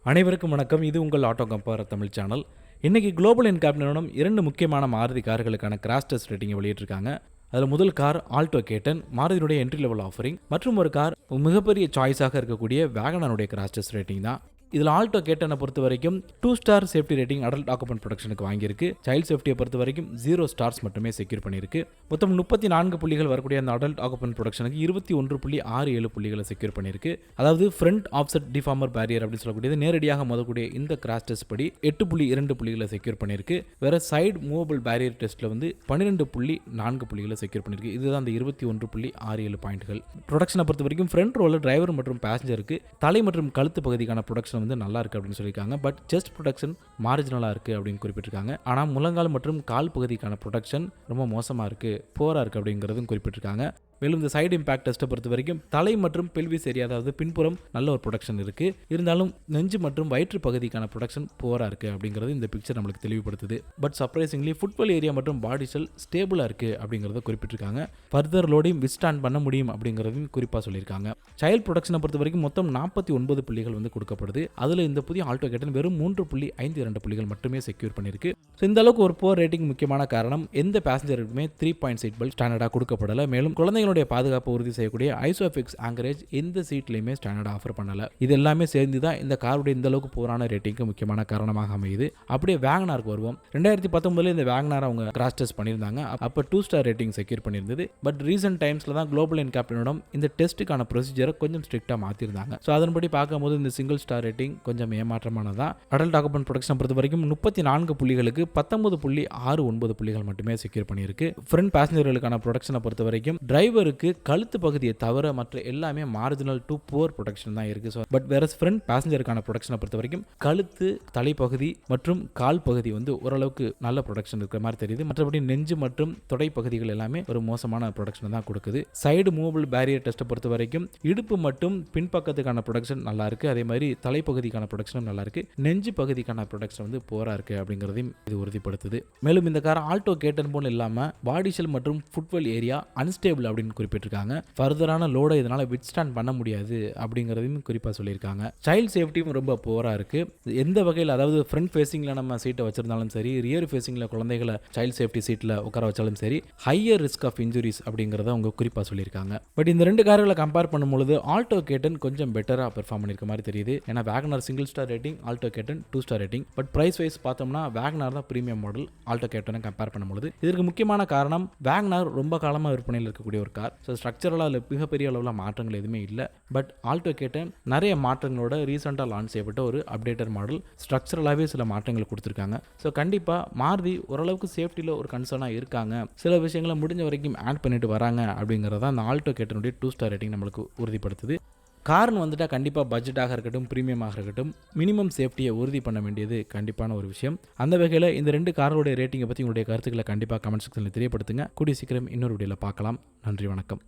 அனைவருக்கும் வணக்கம். இது உங்கள் ஆட்டோ கம்பேர் தமிழ் சேனல். இன்னைக்கு குளோபல் NCAP நிறுவனம் 2 முக்கியமான மாருதி கார்களுக்கான கிராஷ் டெஸ்ட் ரேட்டிங்கை வெளியிட்டிருக்காங்க. அதில் முதல் கார் ஆல்டோ கேட்டன், மாருதியுடைய என்ட்ரி லெவல் ஆஃபரிங். மற்றும் ஒரு கார் மிகப்பெரிய சாய்ஸாக இருக்கக்கூடிய வேகனாருடைய கிராஷ் டெஸ்ட் ரேட்டிங் தான். இதில் ஆல்டோ கேட்டனை பொறுத்த வரைக்கும் 2 ஸ்டார் சேஃப்டி ரேட்டிங் அடல்ட் ஆக்குபன்ட் ப்ரொடக்ஷனுக்கு வாங்கியிருக்கு. சைல்ட் சேஃப்டியை பொறுத்த வரைக்கும் 0 ஸ்டார்ஸ் மட்டுமே செக்யூர் பண்ணியிருக்கு. மொத்தம் 34 புள்ளிகள் வரக்கூடிய அந்த அடல்ட் ஆக்குபன்ட் ப்ரொடக்ஷனுக்கு 21.67 புள்ளிகளை செக்யூர் பண்ணியிருக்கு. அதாவது ஃப்ரண்ட் ஆஃப்செட் டிஃபார்மர் பேரியர் அப்படின்னு சொல்லக்கூடியது நேரடியாக மோதக்கூடிய இந்த கிராஷ் டெஸ்ட் படி 8.2 புள்ளிகளை செக்யூர் பண்ணியிருக்கு. வேற சைடு மூவபிள் பேரியர் டெஸ்ட்டில் 12.4 புள்ளிகளை செக்யூர் பண்ணியிருக்கு. இதுதான் அந்த 21.67 பாயிண்ட்கள். ப்ரொடக்ஷனை பொறுத்த வரைக்கும் ஃப்ரண்ட் ரோல டிரைவர் மற்றும் பேசஞ்சருக்கு தலை மற்றும் கழுத்து பகுதிக்கான ப்ரொடக்ஷன் நல்லா இருக்கு அப்படின்னு சொல்லியிருக்காங்க. பட் செஸ்ட் ப்ரொடக்ஷன் மார்ஜினலா இருக்கு அப்படின்னு குறிப்பிட்டிருக்காங்க. ஆனால் முழங்கால் மற்றும் கால் பகுதிக்கான ப்ரொடக்ஷன் ரொம்ப மோசமா இருக்கு, போரா இருக்கு அப்படிங்கிறதும் குறிப்பிட்டிருக்காங்க. மேலும் இந்த சைடு இம்பாக்ட் டெஸ்ட்டை பொறுத்த வரைக்கும் தலை மற்றும் பெல்விஸ் ஏரியா, அதாவது பின்புறம் நல்ல ஒரு ப்ரொடக்ஷன் இருக்கு. இருந்தாலும் நெஞ்சு மற்றும் வயிற்று பகுதிக்கான ப்ரொடக்ஷன் போரா இருக்கு அப்படிங்கிறது இந்த பிக்சர் நம்மளுக்கு தெளிவுபடுத்துது. பட் சர்ப்ரைசிங்லி ஃபுட்வெல் ஏரியா மற்றும் பாடி செல் ஸ்டேபிளா இருக்கு அப்படிங்கிறத குறிப்பிட்டிருக்காங்க. ஃபர்தர் லோடையும் விஸ்டாண்ட் பண்ண முடியும் அப்படிங்கிறதையும் குறிப்பாக சொல்லியிருக்காங்க. சைல்ட் ப்ரொடக்ஷனை பொறுத்த வரைக்கும் மொத்தம் 49 புள்ளிகள் கொடுக்கப்படுது. அதில் இந்த புதிய ஆல்டோ கேட்டன் வெறும் 3.52 புள்ளிகள் மட்டுமே செக்யூர் பண்ணியிருக்கு. ஸோ இந்த அளவுக்கு ஒரு போர் ரேட்டிங் முக்கியமான காரணம் எந்த பேசஞ்சருக்குமே 3.6 சீட் பெல்ட் ஸ்டாண்டர்டாக கொடுக்கப்படல. மேலும் குழந்தைகளுடைய பாதுகாப்பு உறுதி செய்யக்கூடிய ISOFIX ஆங்கரேஜ் எந்த சீட்லையுமே ஸ்டாண்டர்ட் ஆஃபர் பண்ணல. இது எல்லாமே சேர்ந்து தான் இந்த காருடைய இந்த அளவுக்கு போரான ரேட்டிங்க்கு முக்கியமான காரணமாக அமையுது. அப்படியே வேகனாருக்கு வருவோம். 2019 இந்த வேகனார் அவங்க கிராஷ் டெஸ்ட் பண்ணியிருந்தாங்க. அப்போ 2 ஸ்டார் ரேட்டிங் செக்யூர் பண்ணியிருந்தது. பட் ரீசென்ட் டைம்ஸ்ல தான் குளோபல் NCAP நிறுவனம் இந்த டெஸ்ட்டுக்கான ப்ரொசீஜரை கொஞ்சம் ஸ்ட்ரிக்டாக மாற்றிருந்தாங்க. ஸோ அதன்படி பார்க்கும்போது இந்த சிங்கிள் ஸ்டார் ரேட்டிங் கொஞ்சம் ஏமாற்றமானதான். அடல்ட் ஆக்குபன்ட் ப்ரொடக்ஷன் பொறுத்த வரைக்கும் 34 புள்ளிகளுக்கு 19.69 புள்ளிகள் மட்டுமே செக்யூர் பண்ணியிருக்கு. ஃப்ரண்ட் பேசஞ்சர்களுக்கான ப்ரொடக்ஷனை பொறுத்த வரைக்கும் டிரைவருக்கு கழுத்து பகுதியை தவிர மற்ற எல்லாமே மார்ஜினல் டு புவர் ப்ரொடக்ஷன் தான் இருக்கு. பட் வேற ஃப்ரண்ட் பேசஞ்சருக்கான ப்ரொடக்ஷனை பொறுத்த வரைக்கும் கழுத்து, தலைப்பகுதி மற்றும் கால் பகுதி ஓரளவுக்கு நல்ல ப்ரொடக்ஷன் இருக்கிற மாதிரி தெரியுது. மற்றபடி நெஞ்சு மற்றும் தொடை பகுதிகள் எல்லாமே ஒரு மோசமான ப்ரொடக்ஷன் தான் கொடுக்குது. சைடு மூவபிள் பேரியர் டெஸ்ட்டை பொறுத்த வரைக்கும் இடுப்பு மற்றும் பின்பக்கத்துக்கான ப்ரொடக்ஷன் நல்லா இருக்கு. அதே மாதிரி தலைப்பகுதிக்கான ப்ரொடக்ஷனும் நல்லா இருக்கு. நெஞ்சு பகுதிக்கான ப்ரொடக்ஷன் போரா இருக்கு அப்படிங்கிறதையும் இது உறுதிப்படுத்துது. மேலும் இந்த கார் ஆல்டோ கேட்டன் போல இல்லாம பாடி ஷெல் மற்றும் ஃபுட்வெல் ஏரியா அன்ஸ்டேபிள் அப்படின்னு குறிப்பிட்டிருக்காங்க. ஃபர்தரான லோடை இதனால வித்ஸ்டாண்ட் பண்ண முடியாது அப்படிங்கிறதையும் குறிப்பாக சொல்லியிருக்காங்க. சைல்ட் சேஃப்டியும் ரொம்ப போரா இருக்கு. எந்த வகையில், அதாவது ஃப்ரண்ட் ஃபேசிங்ல நம்ம சீட்டை வச்சிருந்தாலும் சரி, ரியர் ஃபேசிங்ல குழந்தைகளை சைல்ட் சேஃப்டி சீட்ல உட்கார வச்சாலும் சரி, ஹையர் ரிஸ்க் ஆஃப் இன்ஜுரிஸ் அப்படிங்கிறத அவங்க குறிப்பாக சொல்லியிருக்காங்க. பட் இந்த 2 கார்களை கம்பேர் பண்ணும்போது ஆல்டோ கேட்டன் கொஞ்சம் பெட்டரா பெர்ஃபார்ம் பண்ணிருக்க மாதிரி தெரியுது. ஏன்னா Wagon R single star rating, Alto K ten 2 star rating. But price wise பார்த்தோம்னா வேகனார் தான் பிரீமியம் மாடல் ஆல்டோ கேட்டனை கம்பேர் பண்ணும்போது. இதற்கு முக்கியமான காரணம் வேகனார் ரொம்ப காலமாக விற்பனையில் இருக்கக்கூடிய ஒரு கார். ஸோ ஸ்ட்ரக்சரலாக அதில் மிகப்பெரிய அளவில் மாற்றங்கள் எதுவுமே இல்லை. பட் ஆல்டோ கேட்டன் நிறைய மாற்றங்களோட ரீசெண்டாக லான்ச் செய்யப்பட்ட ஒரு அப்டேட்டர் மாடல். ஸ்ட்ரக்சரலாகவே சில மாற்றங்கள் கொடுத்துருக்காங்க. ஸோ கண்டிப்பாக மாருதி ஓரளவுக்கு சேஃப்டியில் ஒரு கன்சர்னாக இருக்காங்க. சில விஷயங்களை முடிஞ்ச வரைக்கும் ஆட் பண்ணிட்டு வராங்க அப்படிங்கிறத அந்த ஆல்டோ கேட்டனுடைய 2 ஸ்டார் ரேட்டிங் நம்மளுக்கு உறுதிப்படுத்துது. கார்னு வந்துட்டால் கண்டிப்பாக பட்ஜெட்டாக இருக்கட்டும், ப்ரீமியமாக இருக்கட்டும், மினிமம் சேஃப்டியை உறுதி பண்ண வேண்டியது கண்டிப்பான ஒரு விஷயம். அந்த வகையில் இந்த 2 காரோடைய ரேட்டிங்கை பற்றி உங்களுடைய கருத்துக்களை கண்டிப்பாக கமெண்ட் செக்ஷனில் தெரியப்படுத்துங்க. கூடிய சீக்கிரம் இன்னொரு வீடியோவில் பார்க்கலாம். நன்றி, வணக்கம்.